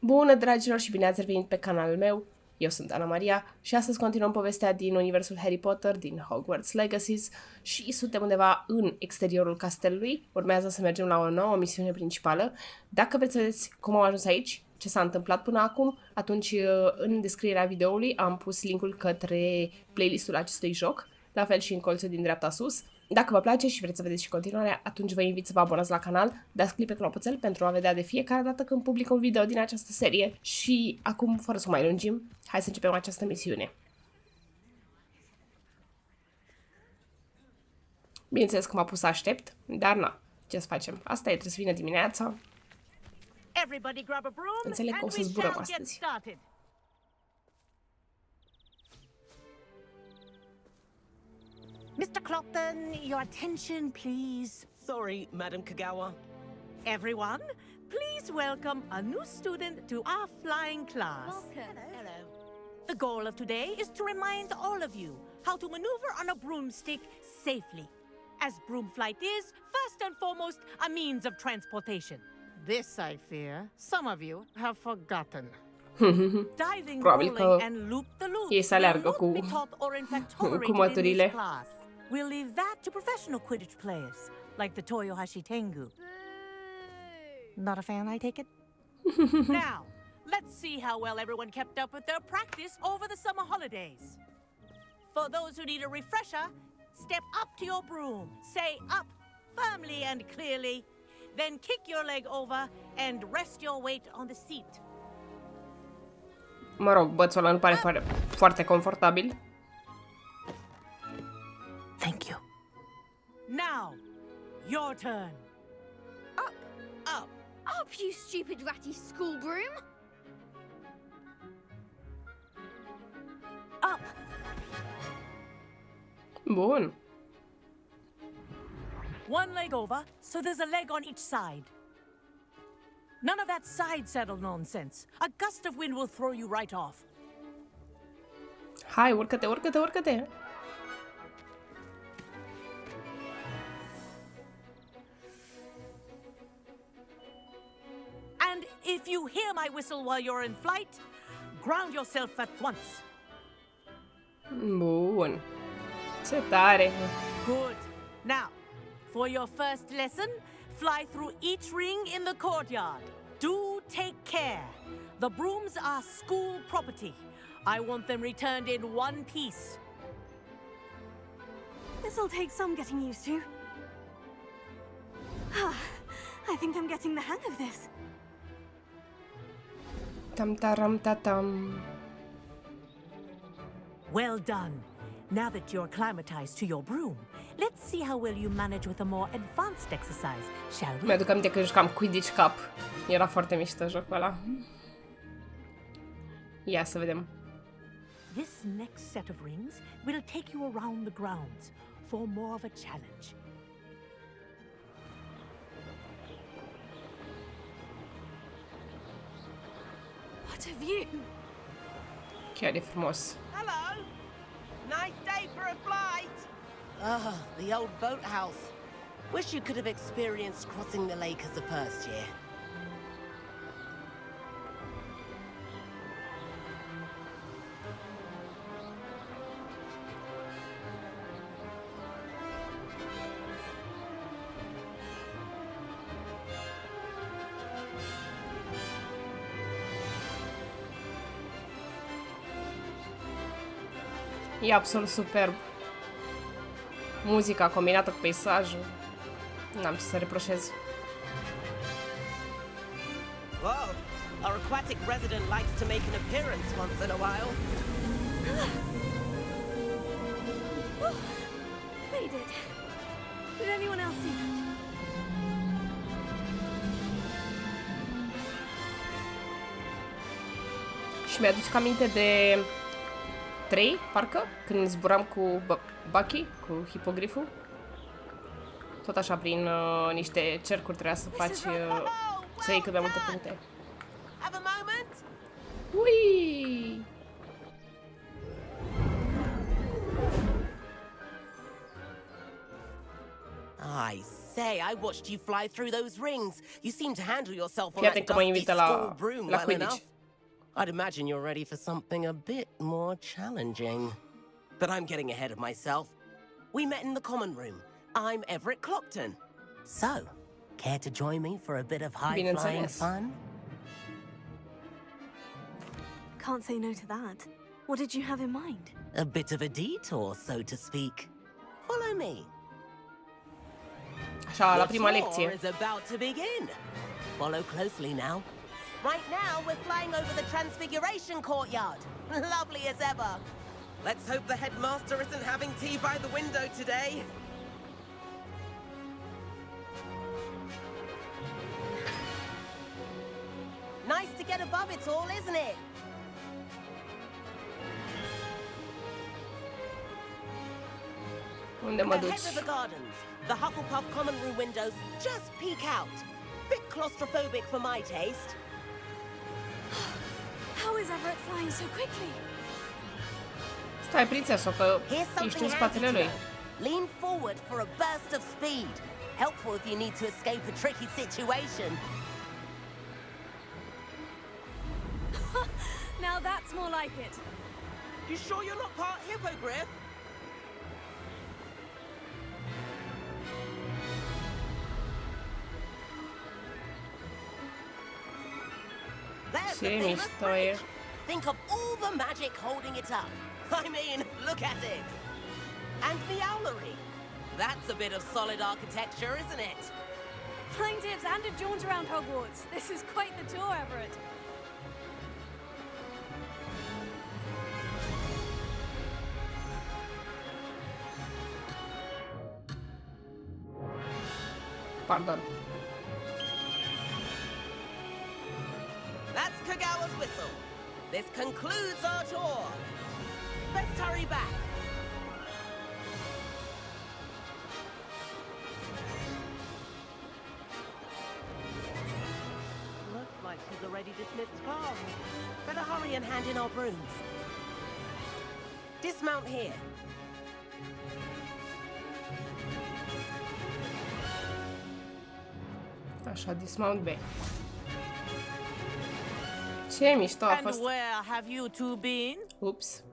Bună, dragilor, și bine ați revenit pe canalul meu. Eu sunt Ana Maria și astăzi continuăm povestea din universul Harry Potter, din Hogwarts Legacy și suntem undeva în exteriorul castelului. Urmează să mergem la o nouă misiune principală. Dacă vreți să vedeți cum am ajuns aici, ce s-a întâmplat până acum, atunci în descrierea videoului am pus linkul către playlistul acestui joc, la fel și în colțul din dreapta sus. Dacă vă place și vreți să vedeți și continuarea, atunci vă invit să vă abonați la canal, dați click pe clopoțel pentru a vedea de fiecare dată când public un video din această serie. Și acum, fără să mai lungim, hai să începem această misiune. Bineînțeles că m-a pus să aștept, dar na, ce să facem? Asta e, trebuie să vină dimineața. Înțeleg că o să zburăm astăzi. Mr. Clopton, your attention, please. Sorry, Madam Kagawa. Everyone, please welcome a new student to our flying class. Welcome. Hello. The goal of today is to remind all of you how to maneuver on a broomstick safely, as broom flight is, first and foremost, a means of transportation. This, I fear, some of you have forgotten. Diving, rolling, and loop-the-loop ei să aleargă will not be taught or in fact tolerated in this class. We'll leave that to professional Quidditch players, like the Toyohashi Tengu. Not a fan, I take it? Now, let's see how well everyone kept up with their practice over the summer holidays. For those who need a refresher, step up to your broom, say up firmly and clearly, then kick your leg over and rest your weight on the seat. Mă rog, bățul ăla nu pare foarte confortabil. Thank you. Now, your turn. Up, up, up, you stupid ratty school broom! Up. Bun. One leg over, so there's a leg on each side. None of that side saddle nonsense. A gust of wind will throw you right off. Hai, urcă-te, urcă-te, urcă-te! And if you hear my whistle while you're in flight, ground yourself at once. Bun. Ce tare! Good. Now, for your first lesson, fly through each ring in the courtyard. Do take care. The brooms are school property. I want them returned in one piece. This'll take some getting used to. I think I'm getting the hang of this. Tam-taram-ta-tam. Well done. Now that you're acclimatized to your broom, let's see how well you manage with a more advanced exercise, shall we? Mi-aduc aminte că jucam Quidditch Cup. Era foarte mișto jocul ăla. Ia să vedem. This next set of rings will take you around the grounds for more of a challenge. What a view! Chiar e frumos. Hello. Nice day for a flight. Ah, the old boathouse. Wish you could have experienced crossing the lake as a first year. E absolut superb. Muzica combinată cu peisajul. N-am ce să reproșez. Whoa, our aquatic resident likes to make an appearance once in a while. They did. Did anyone else see that? Și mi-aduc aminte de 3, parcă, când zburam cu Bucky, cu hipogriful. Tot așa, prin niște cercuri trebuia să faci, să iei cât mai multe puncte. Have a moment? Ui! I say, I watched you fly through those rings. You seem to handle yourself on Fii that atent că mă dusty invită school broom la well Quidditch. enough. I'd imagine you're ready for something a bit more challenging. But I'm getting ahead of myself. We met in the common room. I'm Everett Clockton. So, care to join me for a bit of high-flying Bineînțeles. fun? Can't say no to that. What did you have in mind? A bit of a detour, so to speak. Follow me. Așa, la The prima tour lecție. is about to begin. Follow closely now. Right now, we're flying over the Transfiguration Courtyard. Lovely as ever. Let's hope the headmaster isn't having tea by the window today. Nice to get above it all, isn't it? Unde mă Ahead duci? of the gardens, the Hufflepuff common room windows just peek out. Bit claustrophobic for my taste. How is Everett flying so quickly? Stai, prințeso, că Here's ești something în handy spatele to lui. know. Lean forward for a burst of speed. Helpful if you need to escape a tricky situation. Now that's more like it. You sure you're not part hippogriff? There's the Ce famous mișto e. bridge. Think of all the magic holding it up. I mean, look at it. And the owlery. That's a bit of solid architecture, isn't it? Flying tips and a jaunt around Hogwarts. This is quite the tour, Everett. Pardon. That's Kagawa's whistle. This concludes our tour. Let's hurry back. Looks like she's already dismissed class. Better hurry and hand in our brooms. Dismount here. Așa, dismount B. Ce mișto a And fost. where have you two been? Ups.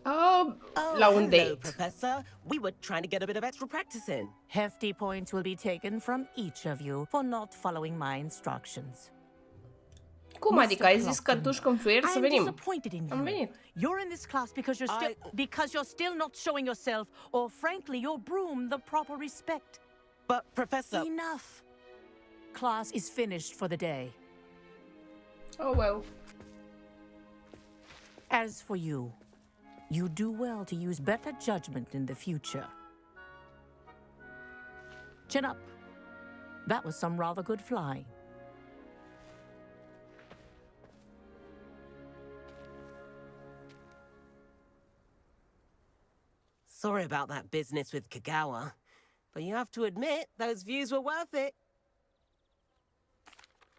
Oh, la un hello, date. Professor. We were trying to get a bit of extra practice in. Hefty points will be taken from each of you for not following my instructions. Cum adică? Ai zis că duci cu fluier să I'm venim. disappointed in Am you. venit. You're in this class because you're still not showing yourself, or frankly, your broom the proper respect. But, Professor... Enough. Class is finished for the day. Oh, well. As for you, you do well to use better judgment in the future. Chin up. That was some rather good flying. Sorry about that business with Kagawa, but you have to admit those views were worth it.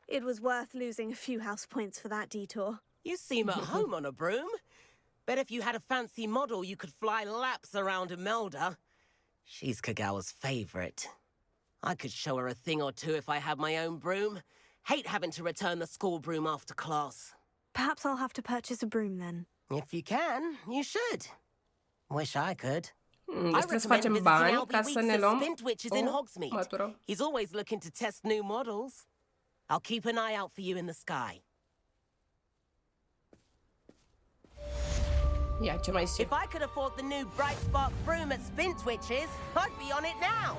It was worth losing a few house points for that detour. You seem at home on a broom. Bet if you had a fancy model, you could fly laps around Imelda. She's Kagawa's favorite. I could show her a thing or two if I had my own broom. Hate having to return the school broom after class. Perhaps I'll have to purchase a broom then. If you can, you should. Wish I could. Deci trebuie să facem bani ca să ne luăm in o Hogsmeade. mătură. He's always looking to test new models. I'll keep an eye out for you in the sky. Ia, ce mai zice? If I could afford the new Bright Spark broom at Spintwitches, I'd be on it now.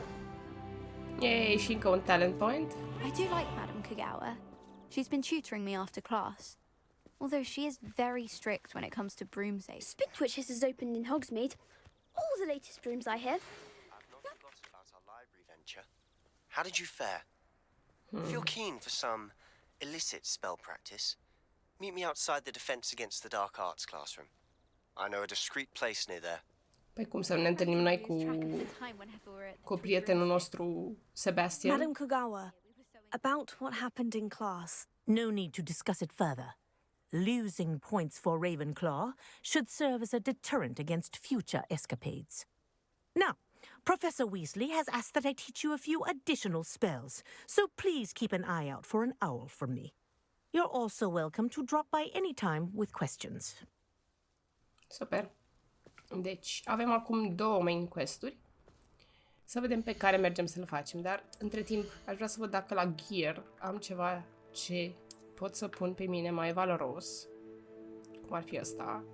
Yay, și încă un talent point. I do like Madam Kagawa. She's been tutoring me after class. Although she is very strict when it comes to broom safety. Spintwitches has opened in Hogsmeade. All the latest brooms, I hear. I've not forgotten about our library venture. How did you fare? If you're keen for some illicit spell practice, meet me outside the Defense Against the Dark Arts classroom. I know a discreet place near there. Păi cum să ne întâlnim noi cu prietenul nostru, Sebastian? Madam Kagawa, about what happened in class. No need to discuss it further. Losing points for Ravenclaw should serve as a deterrent against future escapades. Now, Professor Weasley has asked that I teach you a few additional spells, so please keep an eye out for an owl from me. You're also welcome to drop by anytime with questions. Super. Deci, avem acum 2 main quest-uri. Să vedem pe care mergem să le facem, dar între timp aș vrea să văd dacă la gear am ceva ce pot să pun pe mine mai valoros. Cum ar fi ăsta.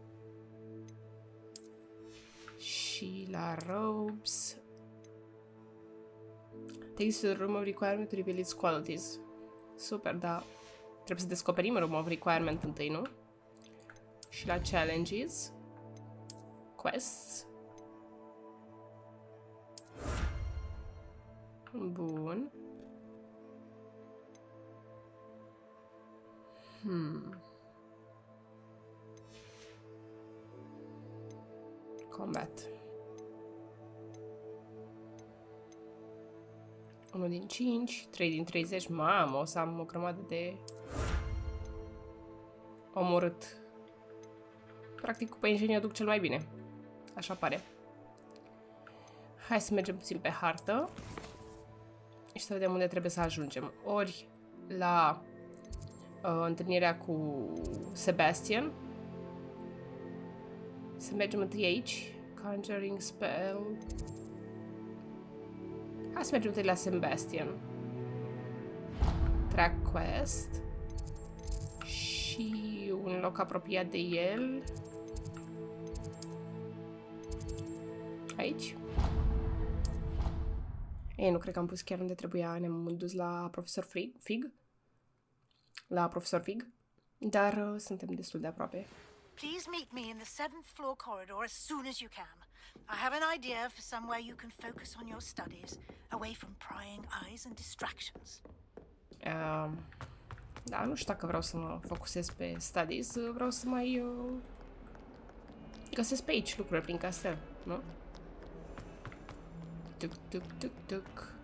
Și la robes. Takes to the room of requirement to reveal its qualities. Super, dar trebuie să descoperim room of requirement întâi, nu? Și la challenges. Quests. Bun. Combat. 1 din 5, 3 din 30. Mamă, o să am o grămadă de omorât. Practic, cu păinjenii o duc cel mai bine. Așa pare. Hai să mergem puțin pe hartă. Și să vedem unde trebuie să ajungem. Ori la întâlnirea cu Sebastian. Să mergem întâi aici. Conjuring spell. Hai să mergem întâi la Sebastian. Track quest. Și un loc apropiat de el. Aici. Ei, nu cred că am pus chiar unde trebuia. Ne-am dus la profesor Fig. La profesor Fig. Dar suntem destul de aproape. Please meet me in the 7th floor corridor as soon as you can. I have an idea for somewhere you can focus on your studies, away from prying eyes and distractions. Da, nu știu dacă vreau să mă focusez pe studies. Vreau să mai găsesc pe aici lucruri prin castel, nu? Tuc, tuc, tuc, tuc.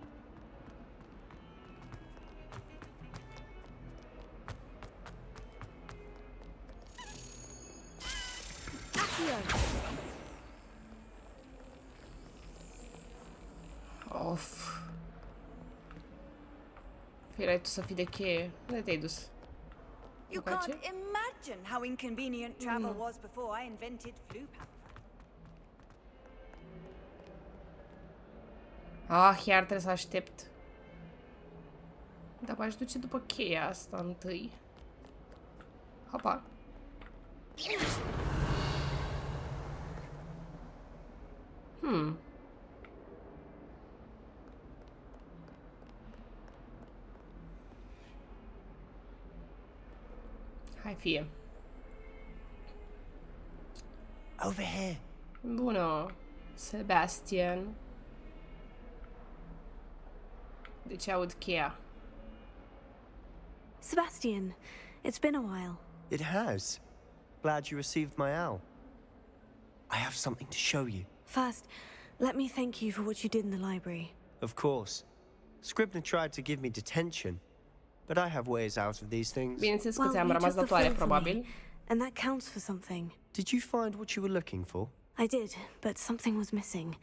Of. Firai tu să fii de cheie. Unde te-ai dus? You can't imagine how inconvenient travel was before I invented flu powder. Ah, iar trebuie să aștept. Dar m-aș duce după cheia asta întâi. Hopa. Hai fie. Over here. Bună, Sebastian. Deci aud cheia. Sebastian, it's been a while. It has. Glad you received my owl. I have something to show you. First, let me thank you for what you did in the library. Of course. Scribner tried to give me detention, but I have ways out of these things. Bineînțeles că ți-am rămas datoare, probabil. And that counts for something. Did you find what you were looking for? I did, but something was missing.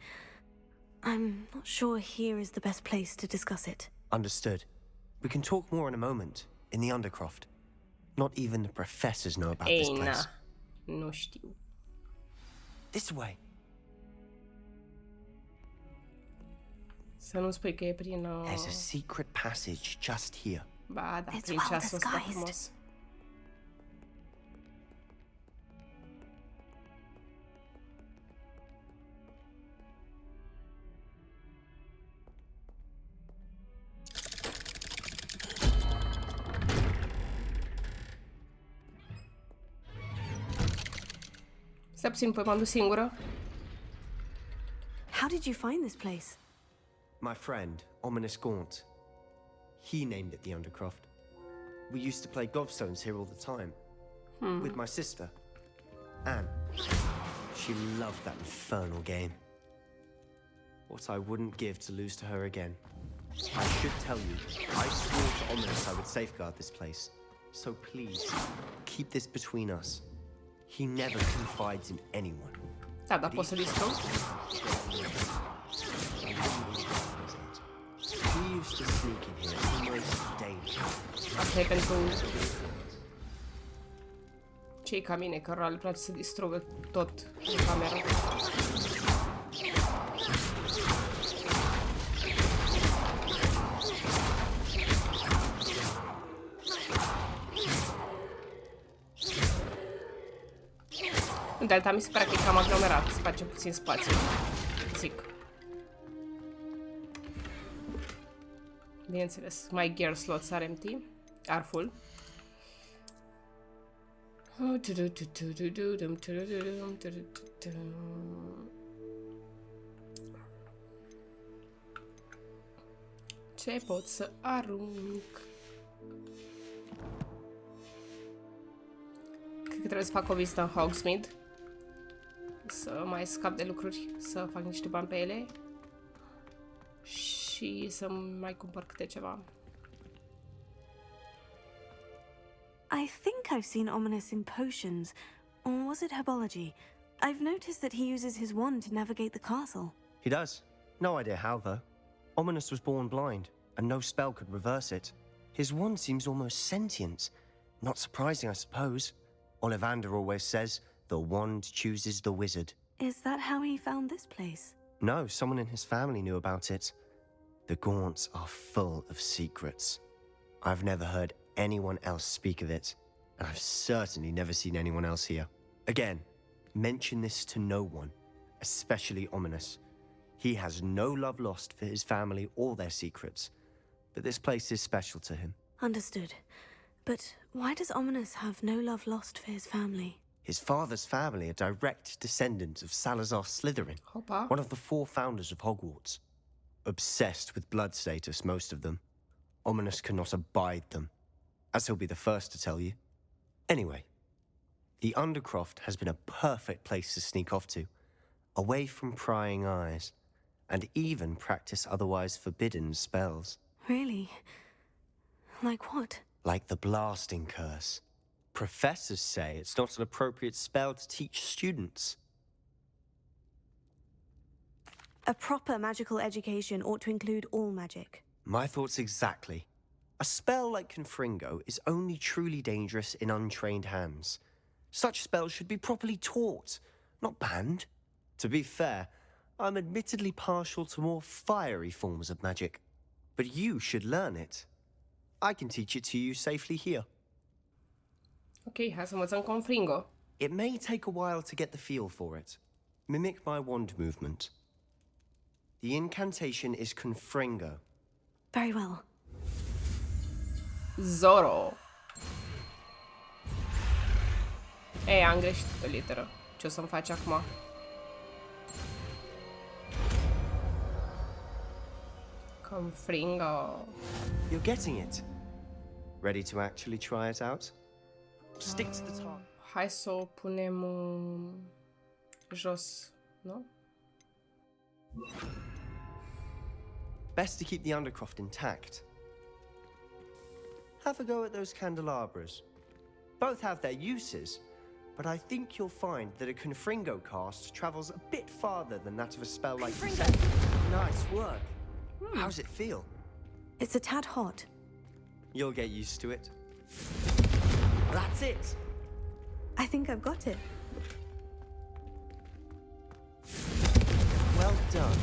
I'm not sure here is the best place to discuss it. Understood. We can talk more in a moment, in the Undercroft. Not even the professors know about this place. Nu știu. This way. Să nu spui că e prin... There's a secret passage just here. Ba, da, prin ceasul ăsta frumos. Stai puțin, păi m-am dus singură. How did you find this place? My friend, Ominis Gaunt. He named it the Undercroft. We used to play gobstones here all the time. With my sister, Anne. She loved that infernal game. What I wouldn't give to lose to her again. I should tell you, I swore to Ominis I would safeguard this place. So please, keep this between us. He never confides in anyone. Da, dar poți să distrug? to sneak in here almost daily. Asta e pentru cei ca mine, cărora le place să distrugă tot în cameră. De alta mi se pare că e cam aglomerat, se face puțin spațiu, zic. Bineînțeles, my gear slots are empty, are full. Ce pot să arunc? Cred că trebuie să fac o vizită în Hogsmeade. Să mai scap de lucruri, să fac niște bani pe ele. Și să mai cumpăr câte ceva. I think I've seen Ominis in potions, or was it herbology? I've noticed that he uses his wand to navigate the castle. He does. No idea how, though. Ominis was born blind, and no spell could reverse it. His wand seems almost sentient. Not surprising, I suppose. Ollivander always says, the wand chooses the wizard. Is that how he found this place? No, someone in his family knew about it. The Gaunts are full of secrets. I've never heard anyone else speak of it, and I've certainly never seen anyone else here. Again, mention this to no one, especially Ominis. He has no love lost for his family or their secrets, but this place is special to him. Understood. But why does Ominis have no love lost for his family? His father's family are direct descendants of Salazar Slytherin, one of the 4 founders of Hogwarts. Obsessed with blood status, most of them. Ominis cannot abide them, as he'll be the first to tell you. Anyway, the Undercroft has been a perfect place to sneak off to, away from prying eyes, and even practice otherwise forbidden spells. Really? Like what? Like the blasting curse. Professors say it's not an appropriate spell to teach students. A proper magical education ought to include all magic. My thoughts exactly. A spell like Confringo is only truly dangerous in untrained hands. Such spells should be properly taught, not banned. To be fair, I'm admittedly partial to more fiery forms of magic, but you should learn it. I can teach it to you safely here. Ok, hai să învățăm Confringo. It may take a while to get the feel for it. Mimic my wand movement. The incantation is Confringo. Very well. Zoro. Ei, am greșit o literă. Ce o să-mi faci acum? Confringo. You're getting it. Ready to actually try it out? Stick to the target. Hai să o punem jos, nu? Best to keep the Undercroft intact. Have a go at those candelabras. Both have their uses, but I think you'll find that a Confringo cast travels a bit farther than that of a spell like Presenza. Nice work. How's it feel? It's a tad hot. You'll get used to it. That's it. I think I've got it. Well done.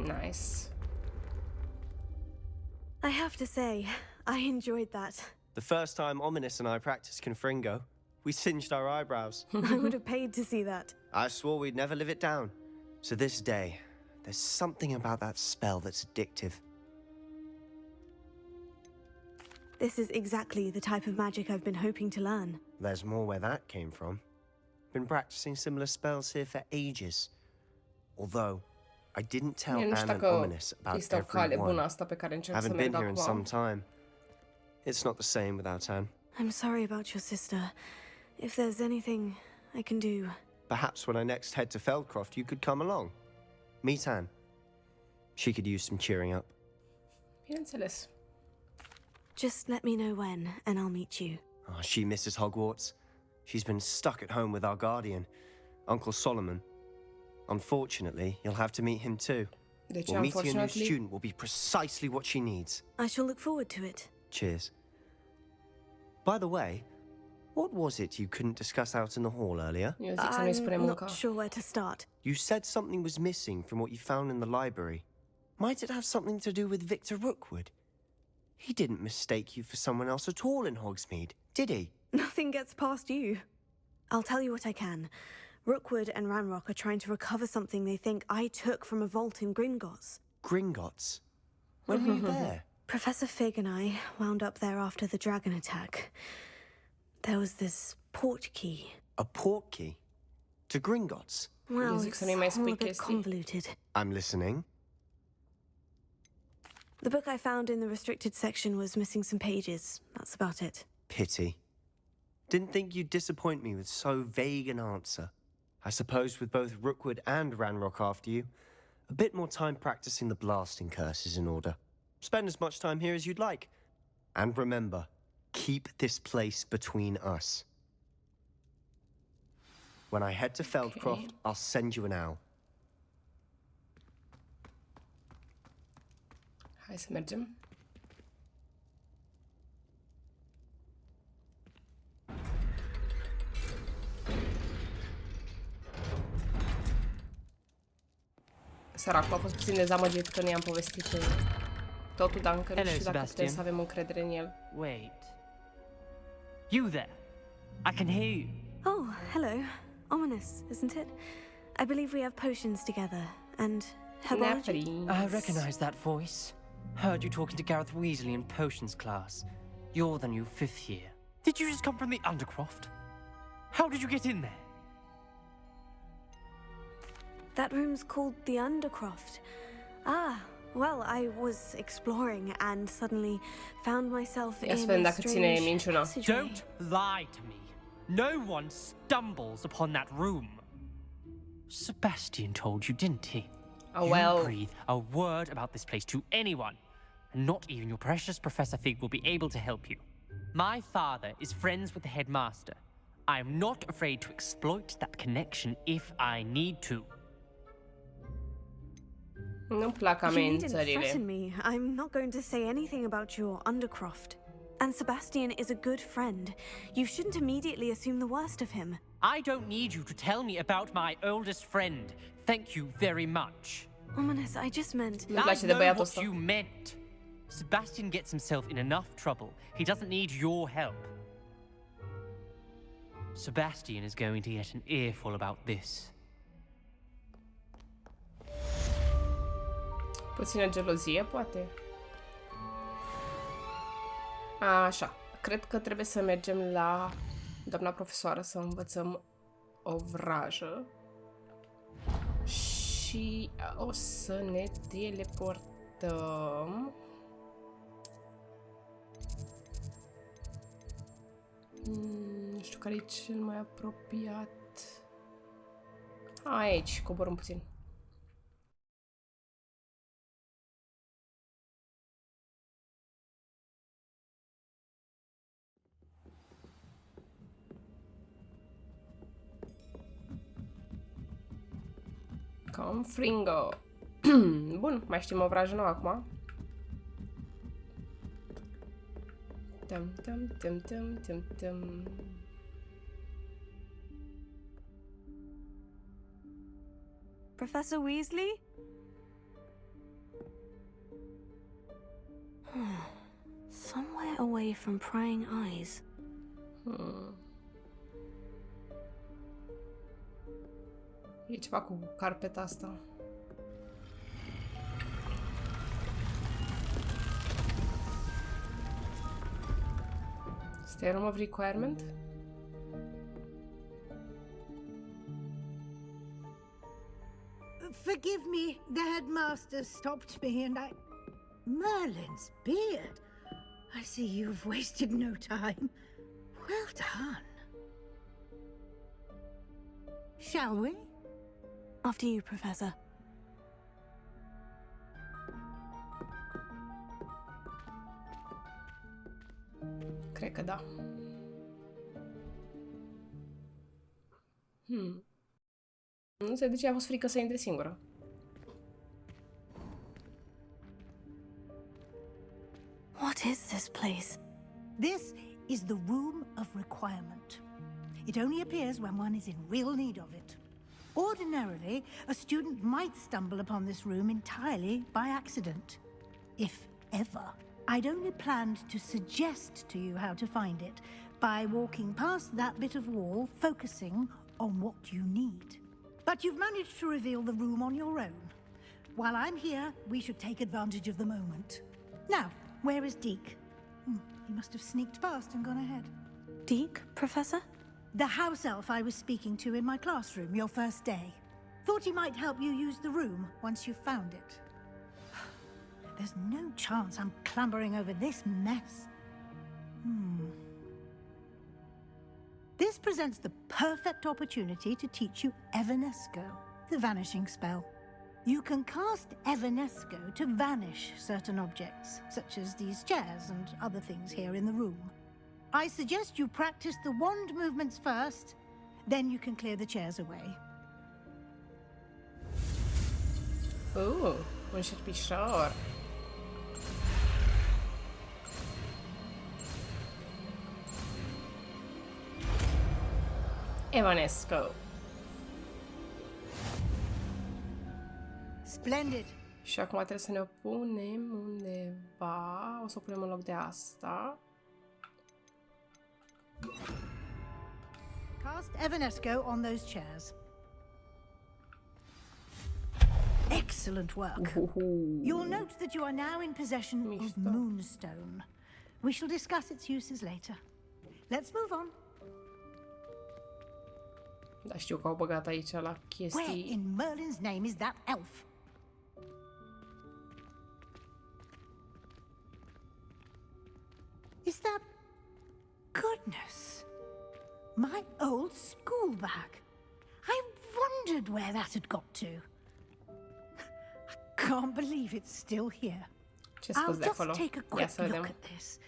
Nice. I have to say, I enjoyed that. The first time Ominis and I practiced Confringo, we singed our eyebrows. I would have paid to see that. I swore we'd never live it down. So this day, there's something about that spell that's addictive. This is exactly the type of magic I've been hoping to learn. There's more where that came from. Been practicing similar spells here for ages. Although, I didn't tell Anne and Ominis about every one. Haven't been here in some time. It's not the same without Anne. I'm sorry about your sister. If there's anything I can do... Perhaps when I next head to Feldcroft, you could come along. Meet Anne. She could use some cheering up. Bineînțeles. Just let me know when, and I'll meet you. Oh, she misses Hogwarts. She's been stuck at home with our guardian, Uncle Solomon. Unfortunately, you'll have to meet him too. Deci, We'll meet you a new unfortunately... student will be precisely what she needs. I shall look forward to it. Cheers. By the way, what was it you couldn't discuss out in the hall earlier? Eu zic să nu-i spunem I'm încă. not sure where to start. You said something was missing from what you found in the library. Might it have something to do with Victor Rookwood? He didn't mistake you for someone else at all in Hogsmeade, did he? Nothing gets past you. I'll tell you what I can. Rookwood and Ranrock are trying to recover something they think I took from a vault in Gringotts. Gringotts? When were you there? Professor Fig and I wound up there after the dragon attack. There was this port key. A port key? To Gringotts? Well, zic it's să nu-i mai all spui a bit chestii. convoluted. I'm listening. The book I found in the restricted section was missing some pages. That's about it. Pity. Didn't think you'd disappoint me with so vague an answer. I suppose with both Rookwood and Ranrock after you, a bit more time practicing the blasting curse is in order. Spend as much time here as you'd like. And remember, keep this place between us. When I head to Feldcroft, I'll send you an owl. Hai să mergem. Săracul a fost puțin dezamăgit că nu i-am povestit totul, dar încă nu știu dacă putem să avem încredere în el. Wait. You there? I can hear you. Oh, hello. Ominis, isn't it? I believe we have potions together, and herbology. I recognize that voice. Heard you talking to Gareth Weasley in potions class. You're the new 5th year. Did you just come from the Undercroft? How did you get in there? That room's called the Undercroft. Ah, well, I was exploring and suddenly found myself in a strange passageway. Don't lie to me. No one stumbles upon that room. Sebastian told you, didn't he? Oh, well. You breathe a word about this place to anyone, and not even your precious Professor Fig will be able to help you. My father is friends with the headmaster. I am not afraid to exploit that connection if I need to. Nu-mi plac You needn't amenințările. threaten me. I'm not going to say anything about your Undercroft. And Sebastian is a good friend. You shouldn't immediately assume the worst of him. I don't need you to tell me about my oldest friend. Thank you very much. Ominis, I just meant... I know what you meant. Sebastian gets himself in enough trouble. He doesn't need your help. Sebastian is going to get an earful about this. Puțină gelozie, poate? Așa, cred că trebuie să mergem la doamna profesoară să învățăm o vrajă și o să ne teleportăm. Nu știu care e cel mai apropiat. Aici, coborâm puțin. Confringo. Bun, mai știm o vrajă nouă acum. Tum. Professor Weasley? Somewhere away from prying eyes. E ceva cu carpeta asta. Este a room of requirement? Forgive me, the headmaster stopped me and I... Merlin's beard. I see you've wasted no time. Well done. Shall we? After you, Professor. Cred că da. Nu înțeleg de ce a fost frică să intre singură. is this place? This is the Room of Requirement. It only appears when one is in real need of it. Ordinarily, a student might stumble upon this room entirely by accident. If ever. I'd only planned to suggest to you how to find it by walking past that bit of wall, focusing on what you need. But you've managed to reveal the room on your own. While I'm here, we should take advantage of the moment. Now, where is Deke? He must have sneaked past and gone ahead. Deke, Professor? The house elf I was speaking to in my classroom your first day. Thought he might help you use the room once you've found it. There's no chance I'm clambering over this mess. This presents the perfect opportunity to teach you Evanesco, the vanishing spell. You can cast Evanesco to vanish certain objects, such as these chairs and other things here in the room. I suggest you practice the wand movements first, then you can clear the chairs away. Ooh, we should be sure. Evanesco. Splendid. Și acum trebuie să ne punem undeva. O să o punem în loc de asta. Cast Evanesco on those chairs. Excellent work. You'll note that you are now in possession of Moonstone. We shall discuss its uses later. Let's move on. Da, știu că au băgat aici la chestii. Where in Merlin's name is that elf? Is that... Goodness. My old school bag. I wondered where that had got to. I can't believe it's still here. I'll just take a quick look at this.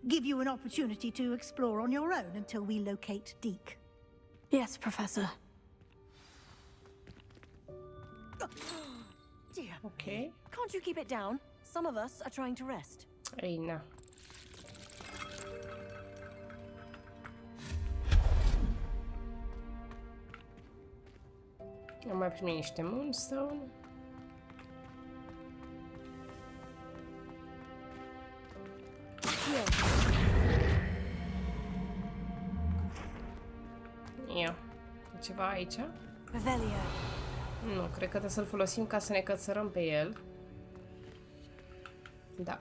Give you an opportunity to explore on your own until we locate Deke. Yes, Professor. Dear. Okay. Can't you keep it down? Some of us are trying to rest. Ei, na. Am mai primit niște Moonstone. Ia. E ceva aici? Revelio. Nu, cred că trebuie să-l folosim ca să ne cățărăm pe el. Da.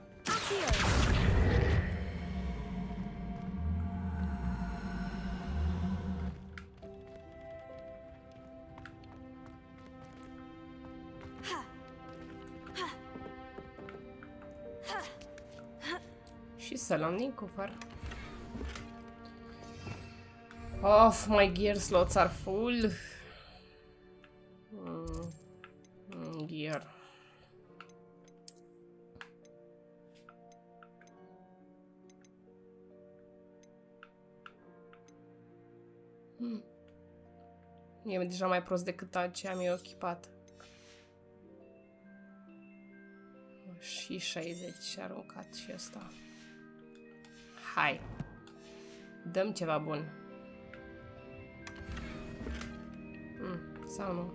Și să luăm din cufăr. Oh, my gear slots are full. Gear. E deja mai prost decât ce am eu echipat. Și 60 aruncat și ăsta. Hai. Dăm ceva bun. Sau nu?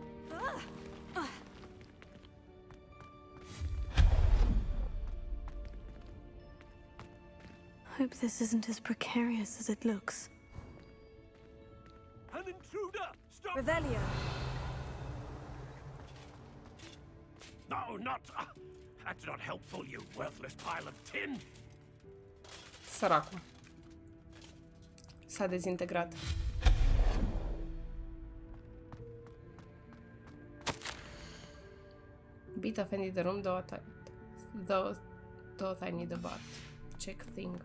Hope this isn't as precarious as it looks. An intruder! Stop! Revelio. No, not... that's not helpful, you worthless pile of tin! Săracul. S-a dezintegrat. Bit offended the room, thought I need a bat. Check thing.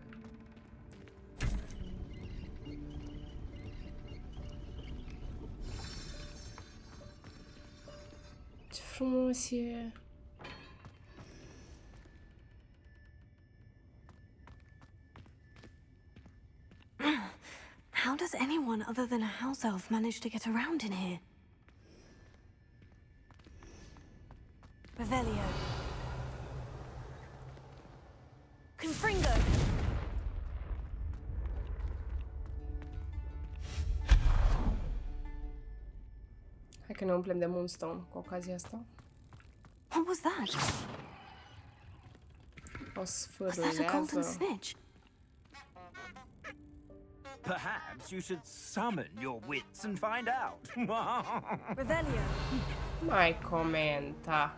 Ce frumos e! How does anyone other than a house elf manage to get around in here? Revelio. Confringo! Hai că ne umplem de Moonstone cu ocazia asta. What was that? O Was that a golden sfârâiază. snitch? Perhaps you should summon your wits and find out. Revelio. Mai comenta.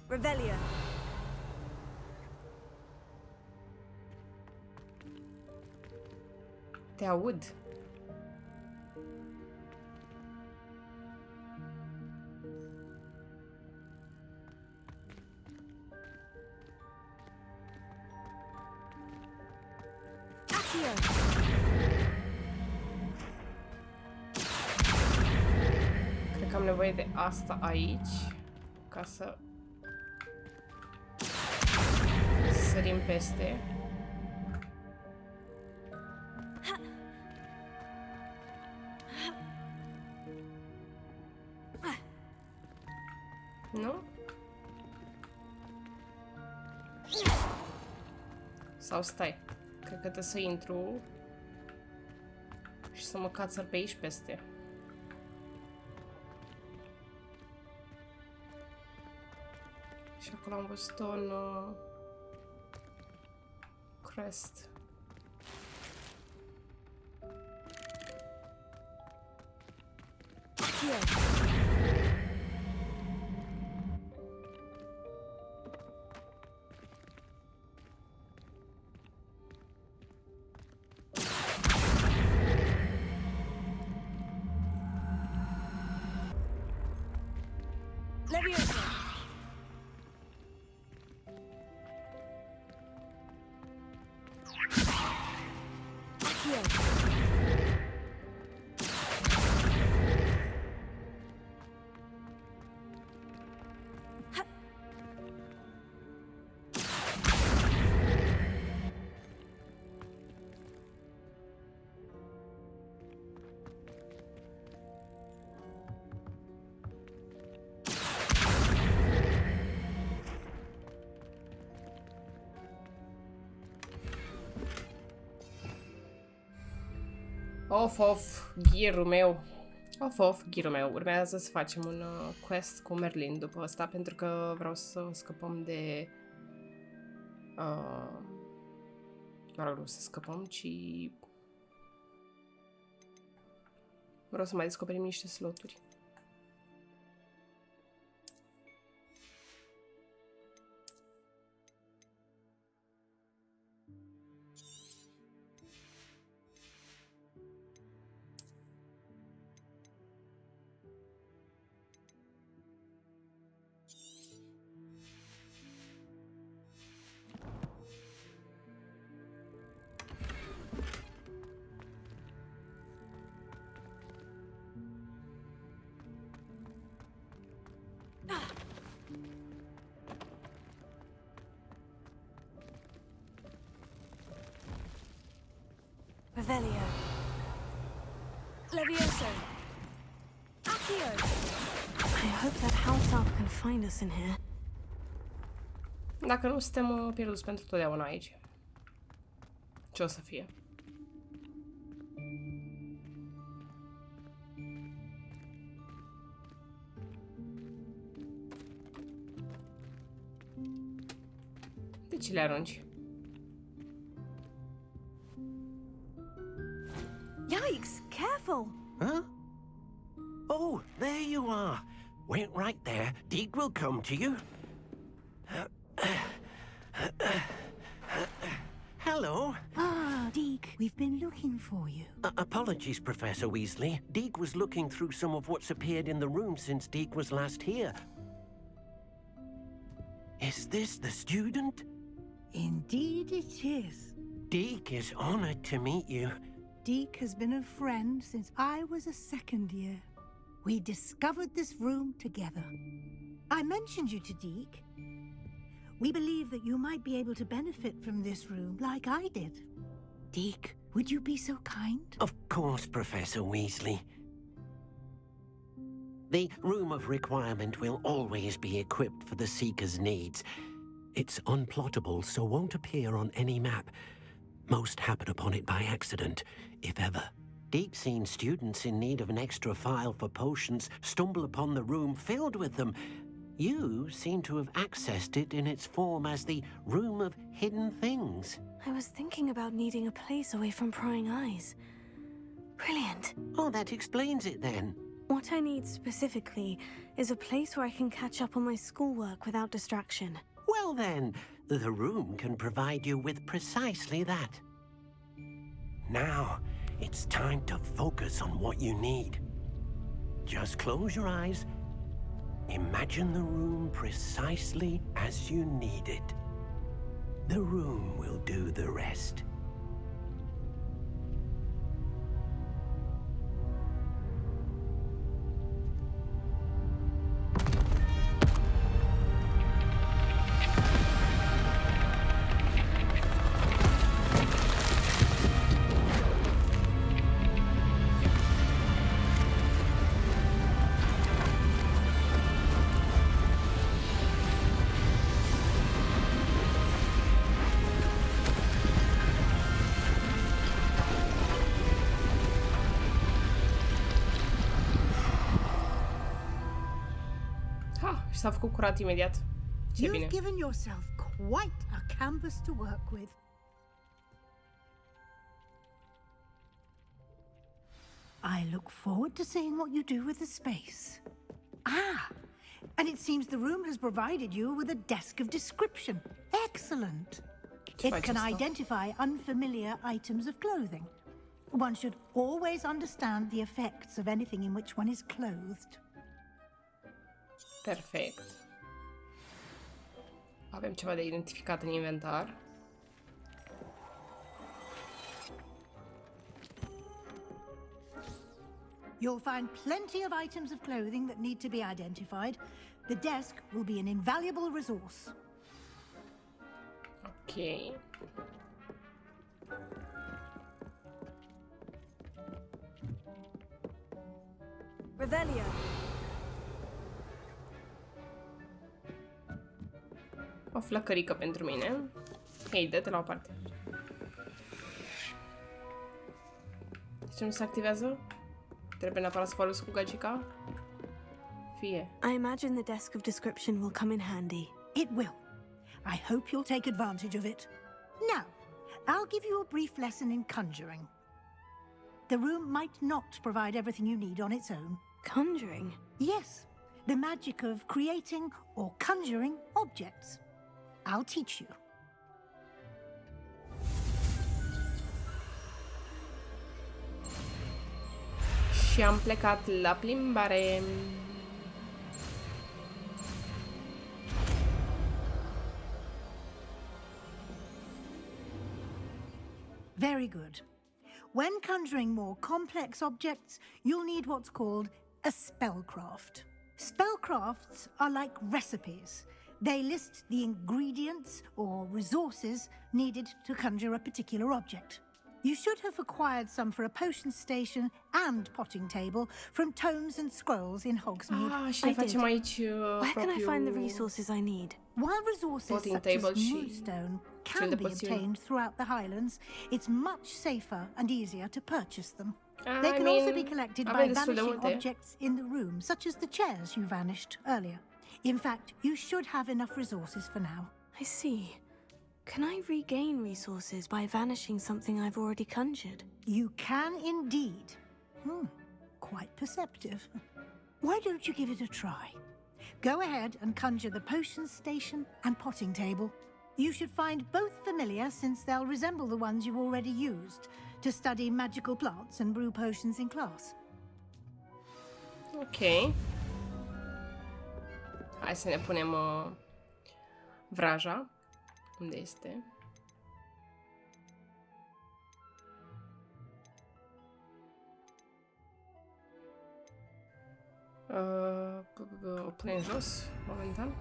Revelio. Te aud. Cred că am nevoie de asta aici ca să sărim peste. Nu? Sau stai. Cred că trebuie să intru și să mă cațăr pe aici peste. Și acolo am văzut-o în crest. Leviosa! Of, ghirul meu. Ghirul meu. Urmează să facem un quest cu Merlin după ăsta, pentru că vreau să scăpăm de... nu să scăpăm, ci... Vreau să mai descoperim niște sloturi. Revelio. Leviosa! Accio! I hope that house elf can find us in here. Dacă nu, suntem pierduți pentru totdeauna aici. Ce o să fie? De ce le arunci? Yikes! Careful! Huh? Oh, there you are. Wait right there. Deke will come to you. Hello. Ah, Deke, we've been looking for you. Apologies, Professor Weasley. Deke was looking through some of what's appeared in the room since Deke was last here. Is this the student? Indeed it is. Deke is honored to meet you. Deke has been a friend since I was a second year. We discovered this room together. I mentioned you to Deke. We believe that you might be able to benefit from this room like I did. Deke, would you be so kind? Of course, Professor Weasley. The Room of Requirement will always be equipped for the Seeker's needs. It's unplottable, so won't appear on any map. Most happen upon it by accident, if ever. Deke's seen students in need of an extra file for potions stumble upon the room filled with them. You seem to have accessed it in its form as the Room of Hidden Things. I was thinking about needing a place away from prying eyes. Brilliant. Oh, that explains it then. What I need specifically is a place where I can catch up on my schoolwork without distraction. Well then, the room can provide you with precisely that. Now, it's time to focus on what you need. Just close your eyes. Imagine the room precisely as you need it. The room will do the rest. Și s-a făcut curat imediat. Ce bine. You've given yourself quite a canvas to work with. I look forward to seeing what you do with the space. Ah, and it seems the room has provided you with a desk of description. Excellent. It can identify unfamiliar items of clothing. One should always understand the effects of anything in which one is clothed. Perfect. Avem ceva de identificat în inventar. You'll find plenty of items of clothing that need to be identified. The desk will be an invaluable resource. Ok. Revelio. O flăcărică pentru mine. Hei, dă-te la o parte. Ce nu se activează? Trebuie neapărat să folosesc cu gagica? Fie. I imagine the desk of description will come in handy. It will. I hope you'll take advantage of it. Now, I'll give you a brief lesson in conjuring. The room might not provide everything you need on its own. Conjuring? Yes, the magic of creating or conjuring objects. I'll teach you. Și am plecat la plimbare. Very good. When conjuring more complex objects, you'll need what's called a spellcraft. Spellcrafts are like recipes. They list the ingredients or resources needed to conjure a particular object. You should have acquired some for a potion station and potting table from tomes and scrolls in Hogsmeade. Ah, și ne facem aici Where can I find the resources I need? While resources such as moonstone can be obtained throughout the Highlands, it's much safer and easier to purchase them. They can also be collected by vanishing objects in the room, such as the chairs you vanished earlier. In fact, you should have enough resources for now. I see. Can I regain resources by vanishing something I've already conjured? You can indeed. Quite perceptive. Why don't you give it a try? Go ahead and conjure the potion station and potting table. You should find both familiar since they'll resemble the ones you've already used to study magical plants and brew potions in class. Ok. Hai să ne punem vraja. Unde este? O punem jos, momentan.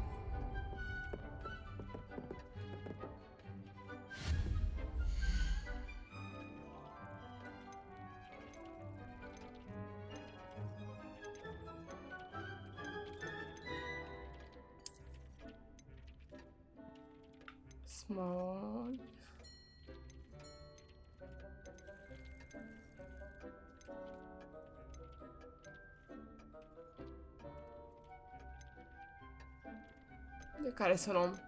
Small. De care să luăm?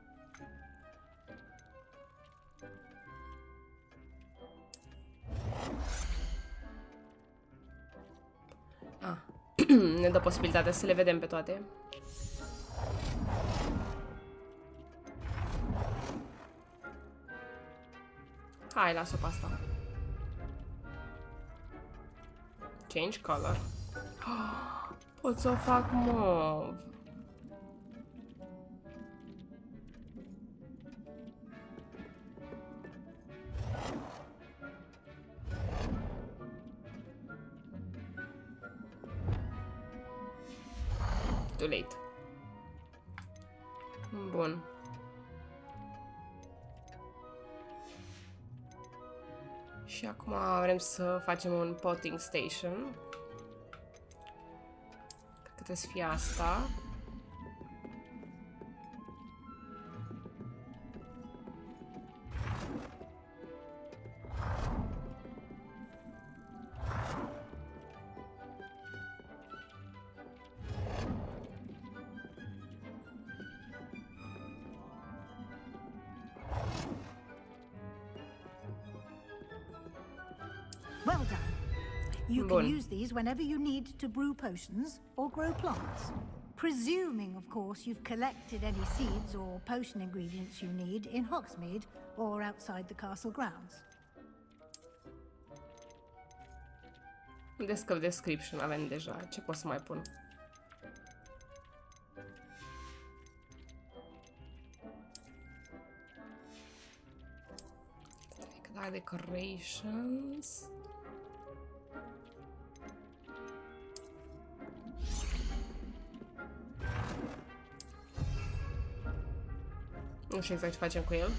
Ne dă posibilitatea să le vedem pe toate. Hai, las-o pe asta. Change color. Pot să o fac mov. Too late. Bun. Și acum vrem să facem un potting station. Cred că trebuie să fie asta. Well done. You can use these whenever you need to brew potions or grow plants. Presuming, of course, you've collected any seeds or potion ingredients you need in Hogsmeade or outside the castle grounds. Desk of description avem deja. Ce pot să mai pun? Da, decorations. Nu știu exact ce facem cu el.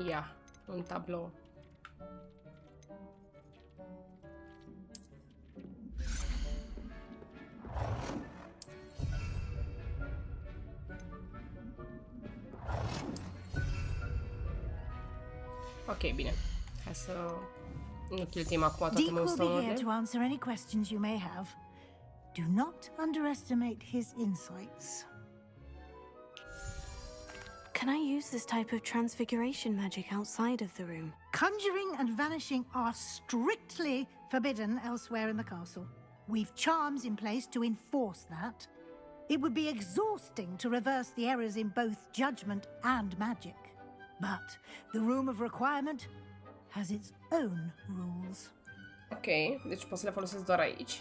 Ia, un tablou. Ok, bine. Hai să nu cheltuim acum toate Deek will be here to answer any questions you may have. Do not underestimate his insights. Can I use this type of transfiguration magic outside of the room? Conjuring and vanishing are strictly forbidden elsewhere in the castle. We've charms in place to enforce that. It would be exhausting to reverse the errors in both judgment and magic. But the Room of Requirement has its own rules. Ok, deci pot să le folosesc doar aici.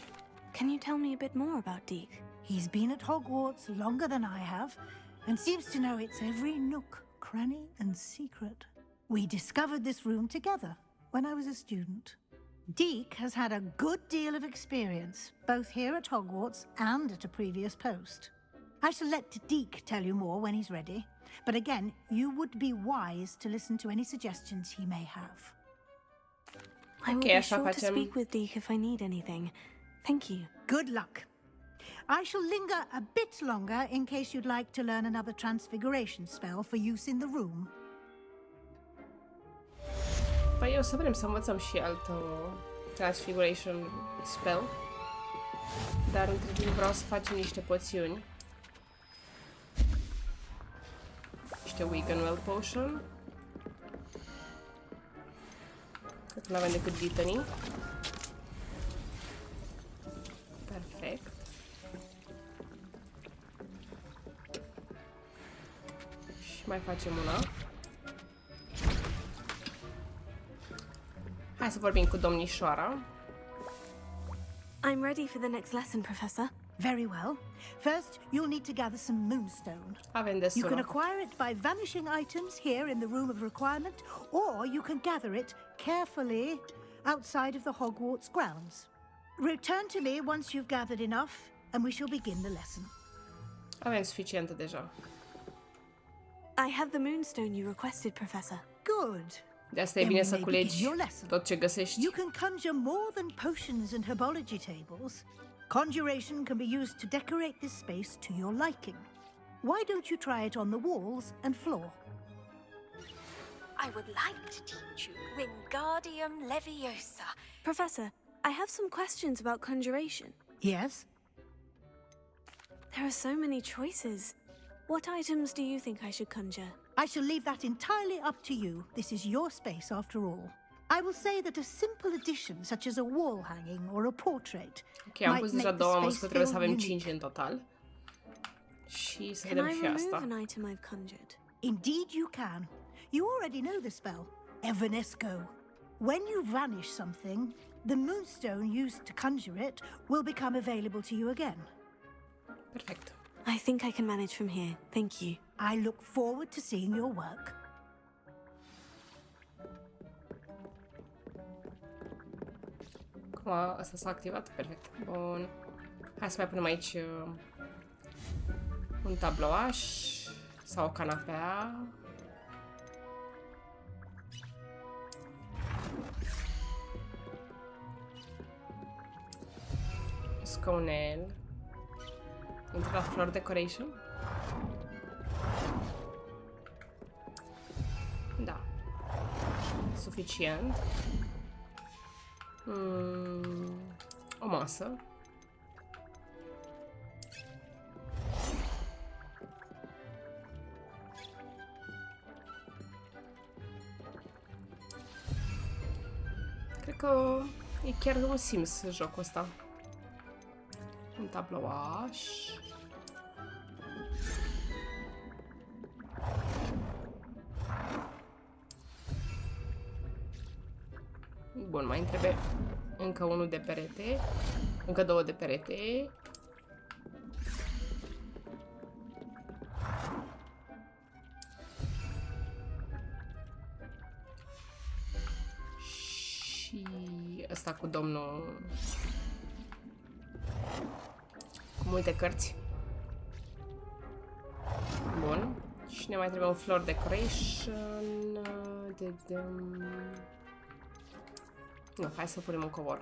Can you tell me a bit more about Deek? He's been at Hogwarts longer than I have, and seems to know its every nook, cranny, and secret. We discovered this room together when I was a student. Deek has had a good deal of experience, both here at Hogwarts and at a previous post. I shall let Deek tell you more when he's ready, but again, you would be wise to listen to any suggestions he may have. I will be sure to speak with Deek if I need anything. Thank you. Good luck. I shall linger a bit longer in case you'd like to learn another transfiguration spell for use in the room. Păi o să vrem să învățăm și alt transfiguration spell. Dar între timp vreau să facem niște poțiuni. Niște Wiggenwell Potion. Cred că n-avem decât Dittany. Perfect. Și mai facem una. Hai să vorbim cu domnișoara. I'm ready for the next lesson, Professor. Very well. First, you'll need to gather some moonstone. Avem destul. You can acquire it by vanishing items here in the Room of Requirement, or you can gather it carefully outside of the Hogwarts grounds. Return to me once you've gathered enough, and we shall begin the lesson. Avem suficientă deja. I have the moonstone you requested, Professor. Good. De asta e bine să culegi tot ce găsești. You can conjure more than potions and herbology tables. Conjuration can be used to decorate this space to your liking. Why don't you try it on the walls and floor? I would like to teach you Wingardium Leviosa. Professor, I have some questions about conjuration. Yes? There are so many choices. What items do you think I should conjure? I shall leave that entirely up to you. This is your space after all. I will say that a simple addition, such as a wall hanging or a portrait, ok, am pus deja două, am văzut că trebuie să avem 5 în total. Și să vedem și asta. An item I've conjured? Indeed you can. You already know the spell, Evanesco. When you vanish something, the moonstone used to conjure it will become available to you again. Perfect. I think I can manage from here. Thank you. I look forward to seeing your work. Acum asta s-a activat, perfect. Bun. Hai să mai punem aici un tablouaș sau o canapea. Scaunel. Intră la floor decoration. Da. Suficient. O masă. Cred că e chiar un Sims jocul ăsta. Un tablouaș. Bun, mai îmi trebuie încă unul de perete. Încă două de perete. Și ăsta cu domnul cu multe cărți. Bun. Și ne mai trebuie un floor decoration. Nu, hai să punem un covor.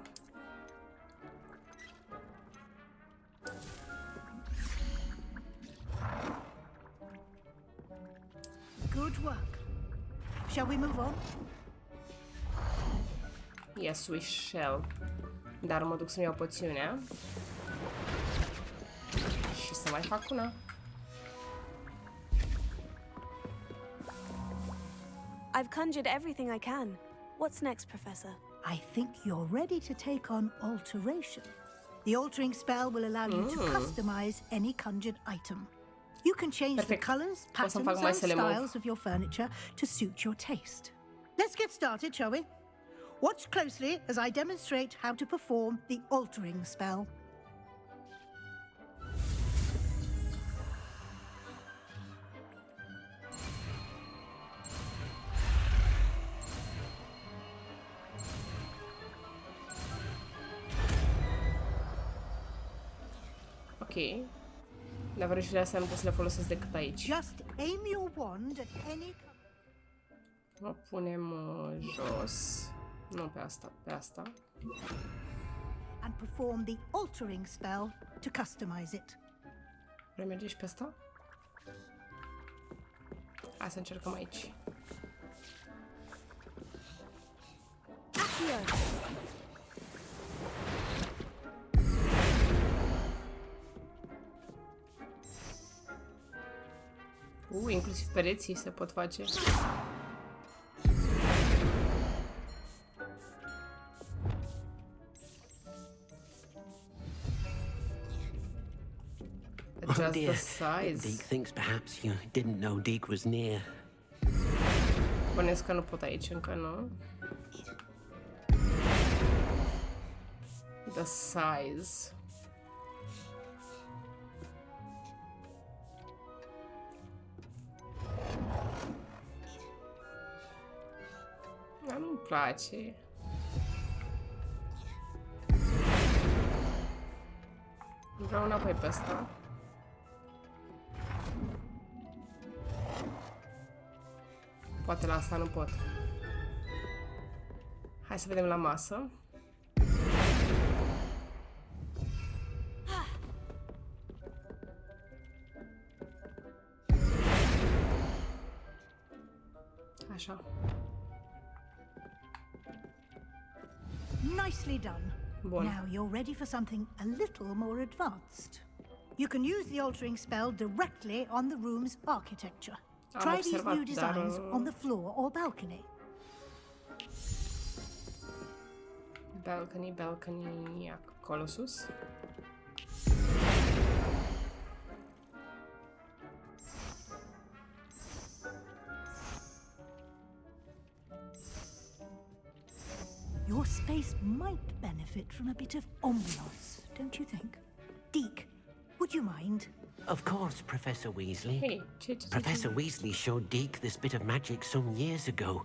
Good work. Shall we move on? Yes, we shall. Dar mă duc să-mi iau poțiunea. Și să mai fac una. I've conjured everything I can. What's next, Professor? I think you're ready to take on alteration. The altering spell will allow you to customize any conjured item. You can change the colors, patterns, and styles of your furniture to suit your taste. Let's get started, shall we? Watch closely as I demonstrate how to perform the altering spell. Ok. Dar vrăjile astea nu pot să le folosesc decât aici. Just aim your wand at any... O punem jos. Nu pe asta, pe asta. And perform the altering spell to customize it. Vrei merge și pe asta? Hai să încercăm aici. Inclusiv pereții se pot face. Oh dear, Deke thinks perhaps you didn't know Deke was near. Bănesc că nu pot aici încă, nu? The size. Dar nu-mi place. Vreau înapoi pe asta. Poate la asta nu pot. Hai să vedem la masă. Nicely done. Bun. Now you're ready for something a little more advanced. You can use the altering spell directly on the room's architecture. Try these new designs on the floor or balcony. Balcony, acolo sus. Your space might benefit from a bit of ambiance, don't you think? Deke, would you mind? Of course, Professor Weasley. Hey, Professor Weasley showed Deke this bit of magic some years ago.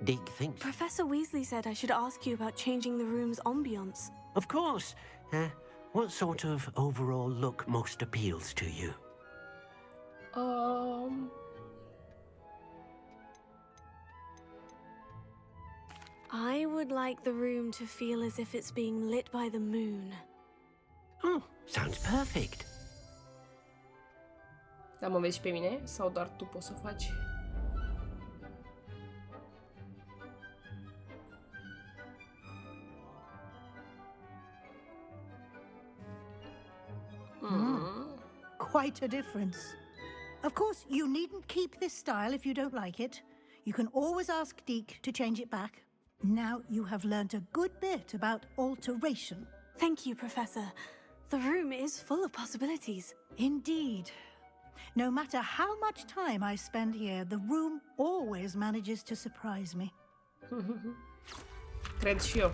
Deke thinks... Professor Weasley said I should ask you about changing the room's ambience. Of course. What sort of overall look most appeals to you? I would like the room to feel as if it's being lit by the moon. Oh, sounds perfect. Da, mă vezi și pe mine? Sau doar tu poți să o faci? Quite a difference. Of course, you needn't keep this style if you don't like it. You can always ask Deke to change it back. Now you have learnt a good bit about alteration. Thank you, Professor. The room is full of possibilities. Indeed. No matter how much time I spend here, the room always manages to surprise me. Cred și eu.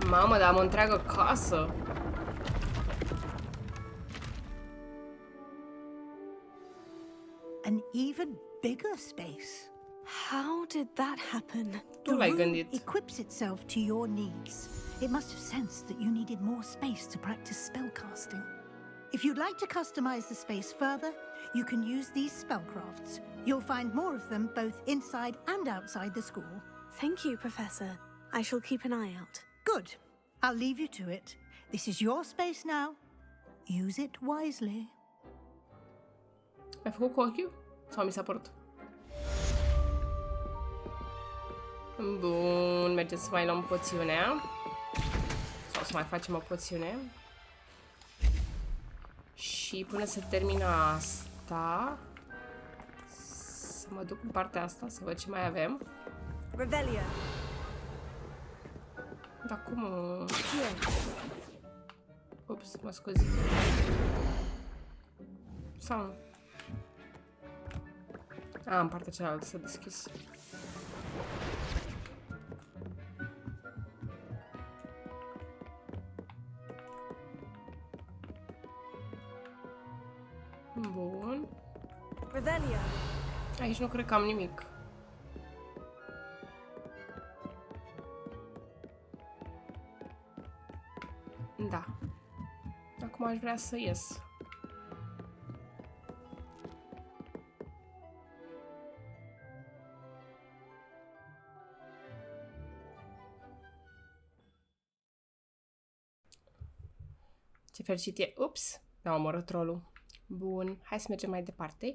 Mamă, dar am o întreagă casă. An even bigger space. How did that happen? The room equips itself to your needs. It must have sensed that you needed more space to practice spellcasting. If you'd like to customize the space further, you can use these spellcrafts. You'll find more of them both inside and outside the school. Thank you, Professor. I shall keep an eye out. Good. I'll leave you to it. This is your space now. Use it wisely. Ai făcut cu ochiul? Sau mi s-a părut? Bun, mergem să mai luăm poțiunea. Sau să mai facem o poțiune. Și până se termină asta, să mă duc în partea asta, să văd ce mai avem. Revelio. Dar cum... Ups, mă scuzi. Sau nu? A, în partea cealaltă s-a deschis. Bun. Revelio. Aici nu cred că am nimic. Da. Acum aș vrea să ies. Ce fericit e. Ups! Mi-am omorât trollul. Bun, hai să mergem mai departe.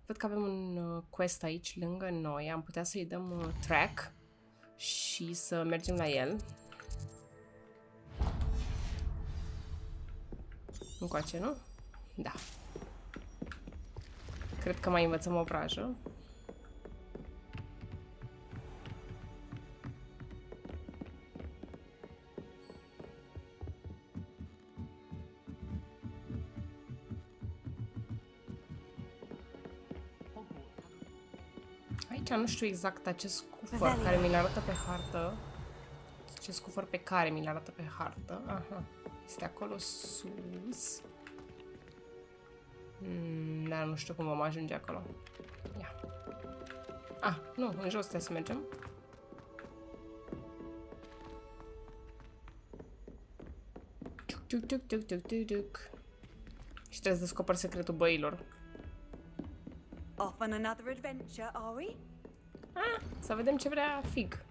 Văd că avem un quest aici lângă noi. Am putea să-i dăm track și să mergem la el. Încoace, nu? Da. Cred că mai învățăm o vrajă. Aici nu știu exact acest cufăr care mi-l arată pe hartă. Acest cufăr pe care mi-l arată pe hartă. Aha. Este acolo sus. Dar nu știu cum vom ajunge acolo. Ia. Ah, nu, în jos trebuie să mergem. Și trebuie să descoperi secretul băilor. Off on another adventure, are we? Să vedem ce vrea Fig.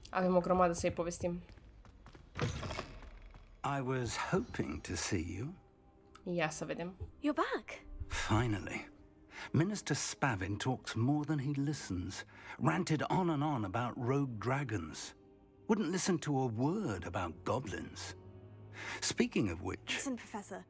Avem o grămadă să-i povestim. I was hoping to see you. Ia să vedem. You're back. Finally. Minister Spavin talks more than he listens. Ranted on and on about rogue dragons. Wouldn't listen to a word about goblins. Speaking of which... Listen, Professor.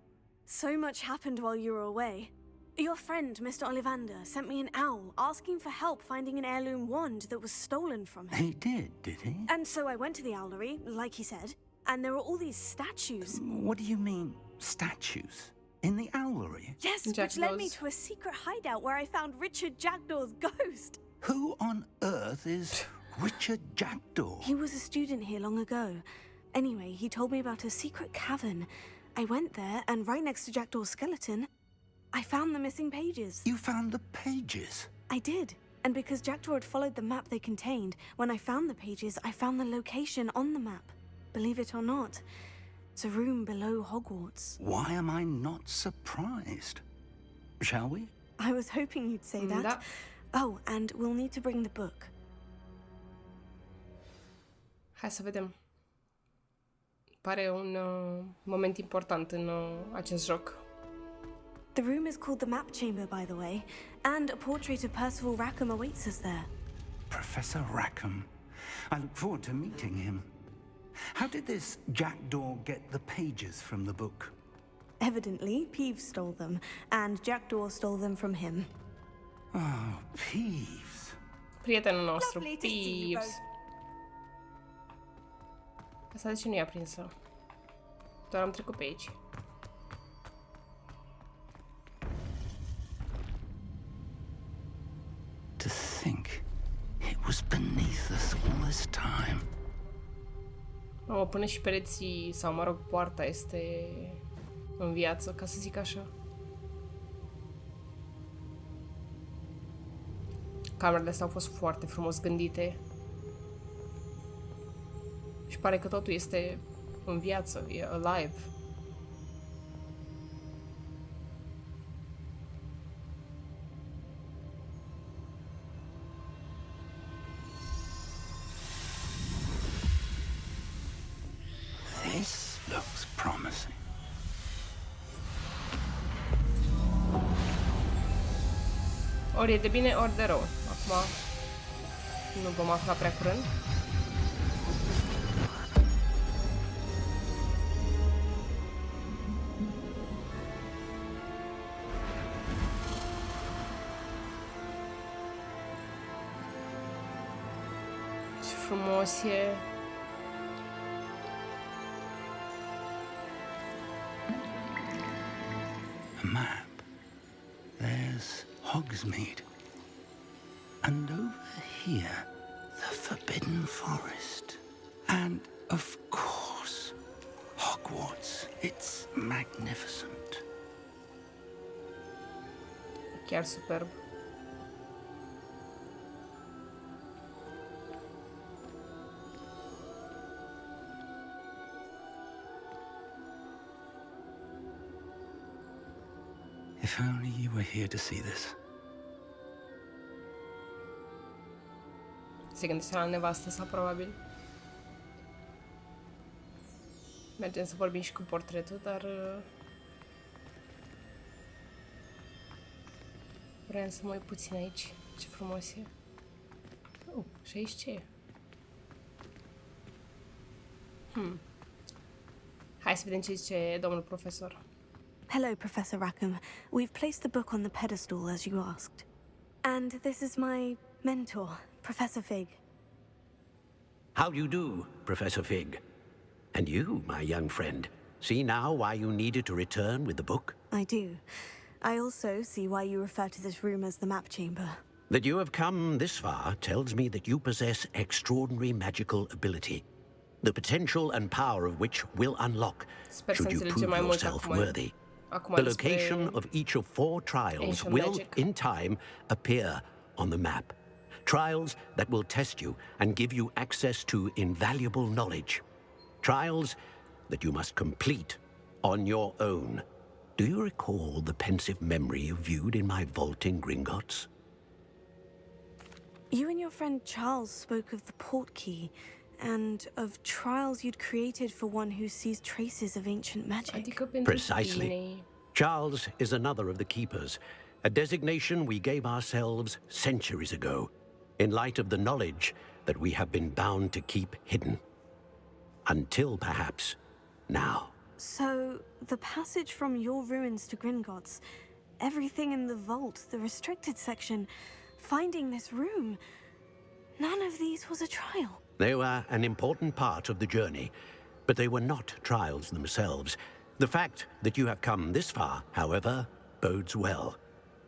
So much happened while you were away. Your friend, Mr. Ollivander, sent me an owl asking for help finding an heirloom wand that was stolen from him. He did he? And so I went to the owlery, like he said, and there were all these statues. What do you mean, statues? In the owlery? Yes, which led me to a secret hideout where I found Richard Jackdaw's ghost. Who on earth is Richard Jackdaw? He was a student here long ago. Anyway, he told me about a secret cavern. I went there, and right next to Jackdaw's skeleton, I found the missing pages. You found the pages? I did. And because Jackdaw had followed the map they contained, when I found the pages, I found the location on the map. Believe it or not, it's a room below Hogwarts. Why am I not surprised? Shall we? I was hoping you'd say that. Da. Oh, and we'll need to bring the book. Hai să vedem. Pare un moment important în acest joc. The room is called the Map Chamber, by the way, and a portrait of Percival Rackham awaits us there. Professor Rackham. I look forward to meeting him. How did this Jackdaw get the pages from the book? Evidently, Peeves stole them, and Jackdaw stole them from him. Oh, Peeves. Prietenul nostru, Peeves. Asta de ce nu i-a prinsă? Doar am trecut pe aici. To think it was beneath us all this time. Mamă, până și pereții, sau mă rog, poarta este în viață, ca să zic așa. Camerele astea au fost foarte frumos gândite. Și pare că totul este în viață, e alive. This looks promising. Ori e de bine, ori de rău. Acum nu vom afla prea curând. Ce frumos e. A map. There's Hogsmeade. And over here, the Forbidden Forest. And, of course, Hogwarts. It's magnificent. Chiar superb. If only you were here to see this. Se gândește la nevastă sa, probabil. Mergem să vorbim și cu portretul, dar... vreau să mă uit puțin aici. Ce frumos e. Și aici ce e? Hai să vedem ce zice domnul profesor. Hello, Professor Rackham. We've placed the book on the pedestal, as you asked. And this is my mentor, Professor Fig. How do you do, Professor Fig? And you, my young friend, see now why you needed to return with the book? I do. I also see why you refer to this room as the Map Chamber. That you have come this far tells me that you possess extraordinary magical ability, the potential and power of which will unlock, should you prove yourself worthy. The location of each of 4 trials will, in time, appear on the map. Trials that will test you and give you access to invaluable knowledge. Trials that you must complete on your own. Do you recall the pensive memory you viewed in my vault in Gringotts? You and your friend Charles spoke of the portkey and of trials you'd created for one who sees traces of ancient magic. Precisely. Charles is another of the keepers, a designation we gave ourselves centuries ago, in light of the knowledge that we have been bound to keep hidden. Until, perhaps, now. So, the passage from your ruins to Gringotts, everything in the vault, the restricted section, finding this room, none of these was a trial. They were an important part of the journey, but they were not trials themselves. The fact that you have come this far, however, bodes well.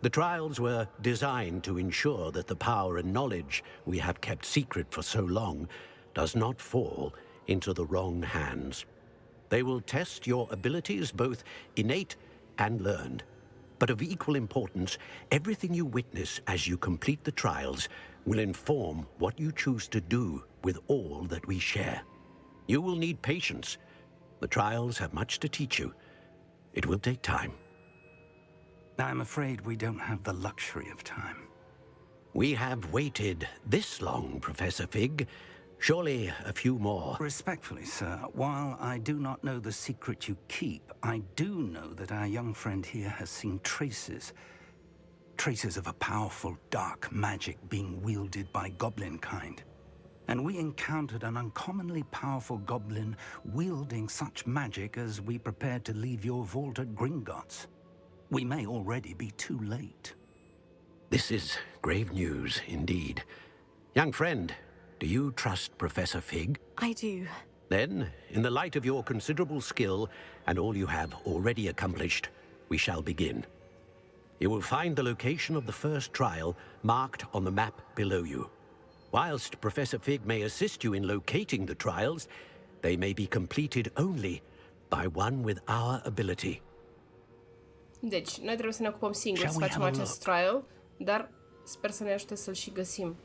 The trials were designed to ensure that the power and knowledge we have kept secret for so long does not fall into the wrong hands. They will test your abilities, both innate and learned. But of equal importance, everything you witness as you complete the trials will inform what you choose to do with all that we share. You will need patience. The trials have much to teach you. It will take time. I'm afraid we don't have the luxury of time. We have waited this long, Professor Fig. Surely a few more. Respectfully, sir, while I do not know the secret you keep, I do know that our young friend here has seen traces of a powerful dark magic being wielded by goblin kind. And we encountered an uncommonly powerful goblin wielding such magic as we prepared to leave your vault at Gringotts. We may already be too late. This is grave news indeed. Young friend, do you trust Professor Fig? I do. Then, in the light of your considerable skill and all you have already accomplished, we shall begin. You will find the location of the first trial marked on the map below you. Whilst Professor Fig may assist you in locating the trials, they may be completed only by one with our ability. Deci, noi trebuie să ne ocupăm singuri să facem acest trial, dar sper să ne ajute să-l și găsim.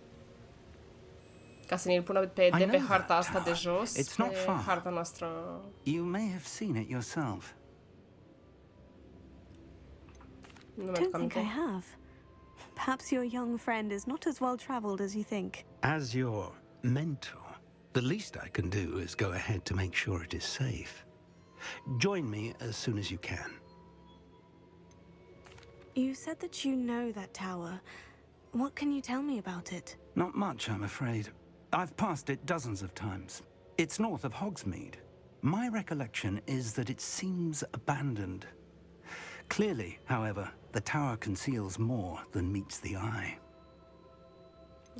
Ca să ne-l pună de pe harta asta de jos, pe harta noastră. You may have seen it yourself. Don't think I have. Perhaps your young friend is not as well traveled as you think. As your mentor, the least I can do is go ahead to make sure it is safe. Join me as soon as you can. You said that you know that tower. What can you tell me about it? Not much, I'm afraid. I've passed it dozens of times. It's north of Hogsmeade. My recollection is that it seems abandoned. Clearly, however, the tower conceals more than meets the eye.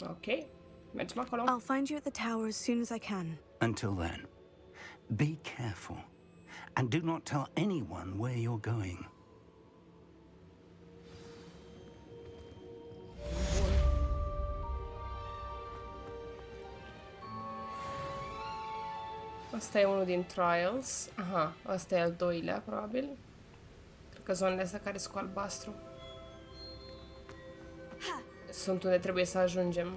Okay. Mergem acolo. I'll find you at the tower as soon as I can. Until then, be careful. And do not tell anyone where you're going. Asta e unul din trials. Aha, asta e al doilea, probabil. Cred că zonele astea care sunt cu albastru sunt unde trebuie să ajungem.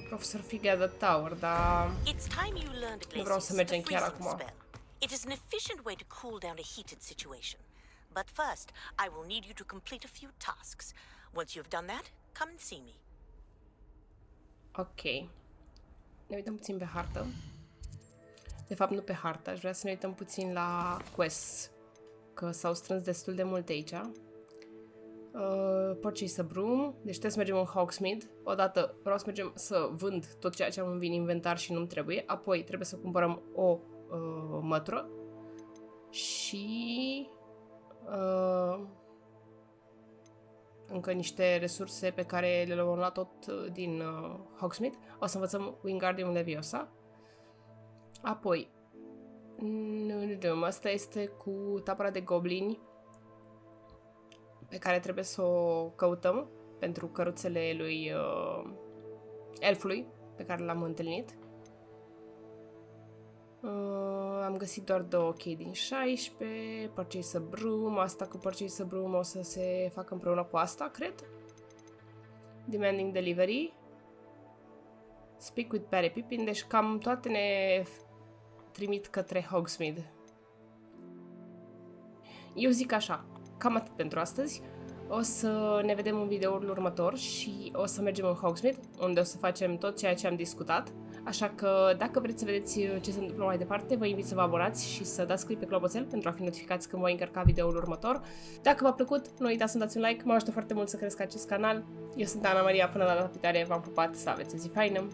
Profesor Fig at the tower, dar nu vreau să mergem chiar acum. It is an efficient way to cool down a heated situation. But first, I will need you to complete a few tasks. Once you've done that, come and see me. Ok. Ne uităm puțin pe hartă. De fapt, nu pe hartă. Aș vrea să ne uităm puțin la quests. Că s-au strâns destul de multe aici. Purchase a broom. Deci trebuie să mergem în Hogsmeade. Odată vreau să mergem să vând tot ceea ce am în inventar și nu-mi trebuie. Apoi trebuie să cumpărăm o mătură. Și încă niște resurse pe care le vom lua tot din Hogsmeade. O să învățăm Wingardium Leviosa. Apoi, asta este cu tabăra de goblini pe care trebuie să o căutăm pentru căruțele lui elfului pe care l-am întâlnit. Am găsit doar 2 chei din 16, Purchase a broom, asta cu Purchase a broom o să se facă împreună cu asta, cred. Demanding delivery. Speak with Perry Pippin, deci cam toate ne trimit către Hogsmeade. Eu zic așa, cam atât pentru astăzi. o să ne vedem în videoul următor și o să mergem în Hogsmeade, unde o să facem tot ceea ce am discutat. Așa că dacă vreți să vedeți ce se întâmplă mai departe, vă invit să vă abonați și să dați click pe clopoțel pentru a fi notificați când voi încărca videoul următor. Dacă v-a plăcut, nu uitați să dați un like, mă ajută foarte mult să cresc acest canal. Eu sunt Ana Maria, până la data viitoare, v-am pupat, să aveți o zi faină!